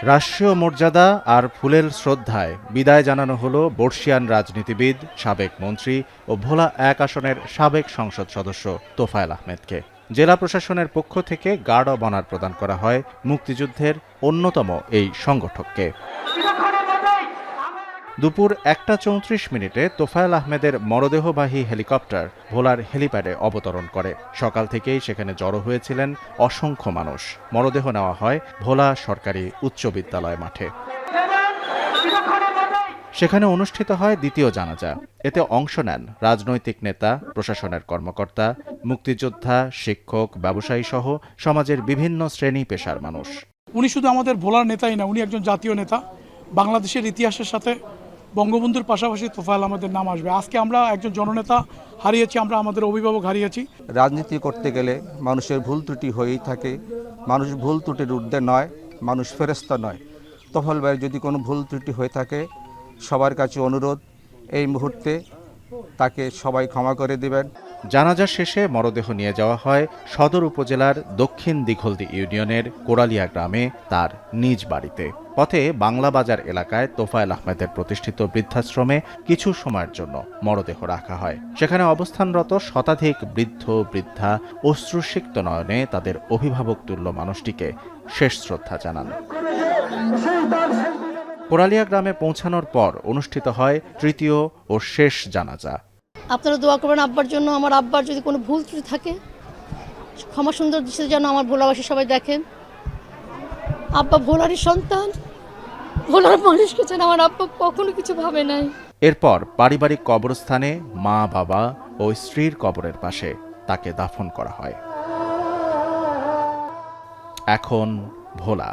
রাষ্ট্রীয় মর্যাদা আর ফুলের শ্রদ্ধায় বিদায় জানানো হলো বর্ষিয়ান রাজনীতিবিদ, সাবেক মন্ত্রী ও ভোলা ১ আসনের সাবেক সংসদ সদস্য তোফায়েল আহমেদকে। জেলা প্রশাসনের পক্ষ থেকে গার্ড অব অনার প্রদান করা হয় মুক্তিযুদ্ধের অন্যতম এই সংগঠককে। দুপুর ১টা ৩৪ তোফায়েল আহমেদের মরদেহবাহী হেলিকপ্টার ভোলার হেলিপ্যাডে অবতরণ করে। সকাল থেকেই সেখানে জড়ো হয়েছিলেন অসংখ্য মানুষ। মরদেহ নেওয়া হয় ভোলা সরকারি উচ্চ বিদ্যালয় মাঠে। সেখানে অনুষ্ঠিত হয় দ্বিতীয় জানাজা। এতে অংশ নেন রাজনৈতিক নেতা, প্রশাসনের কর্মকর্তা, মুক্তিযোদ্ধা, শিক্ষক, ব্যবসায়ী সহ সমাজের বিভিন্ন শ্রেণী পেশার মানুষ। উনি শুধু আমাদের ভোলার নেতাই না, উনি একজন জাতীয় নেতা। বাংলাদেশের ইতিহাসের সাথে বঙ্গবন্ধুর পাশাপাশি তোফায়েল আহমেদের নাম আসবে। আজকে আমরা একজন জননেতা হারিয়েছি, আমরা আমাদের অভিভাবক হারিয়েছি। রাজনীতি করতে গেলে মানুষের ভুল ত্রুটি হয়েই থাকে। মানুষ ভুল ত্রুটির ঊর্ধ্বে নয়, মানুষ ফেরেশতা নয়। তোফায়েল ভাই যদি কোনো ভুল ত্রুটি হয়ে থাকে, সবার কাছে অনুরোধ, এই মুহূর্তে তাকে সবাই ক্ষমা করে দেবেন। জানাজা শেষে মরদেহ নিয়ে যাওয়া হয় সদর উপজেলার দক্ষিণ দিঘলদি ইউনিয়নের কোড়ালিয়া গ্রামে তার নিজ বাড়িতে। পথে বাংলা বাজার এলাকায় তোফায়েল আহমেদের প্রতিষ্ঠিত বৃদ্ধাশ্রমে কিছু সময়ের জন্য মরদেহ রাখা হয়। সেখানে অবস্থানরত শতাধিক বৃদ্ধ বৃদ্ধা অশ্রুসিক্ত নয়নে তাদের অভিভাবক তুল্য মানুষটিকে শেষ শ্রদ্ধা জানান। কোড়ালিয়া গ্রামে পৌঁছানোর পর অনুষ্ঠিত হয় তৃতীয় ও শেষ জানাজা। আপনারা দোয়া করবেন আব্বার জন্য। আমার আব্বার যদি কোনো ভুল ত্রুটি থাকে, ক্ষমা সুন্দর দৃষ্টিতে যেন আমার ভোলাবাসী সবাই দেখেন। আব্বা ভোলারই সন্তান, ভোলার মানুষকে যেন আমার আব্বা কখনো কিছু ভাবে নাই। এরপর পারিবারিক কবরস্থানে মা, বাবা ও স্ত্রীর কবরের পাশে তাকে দাফন করা হয়। এখন ভোলা।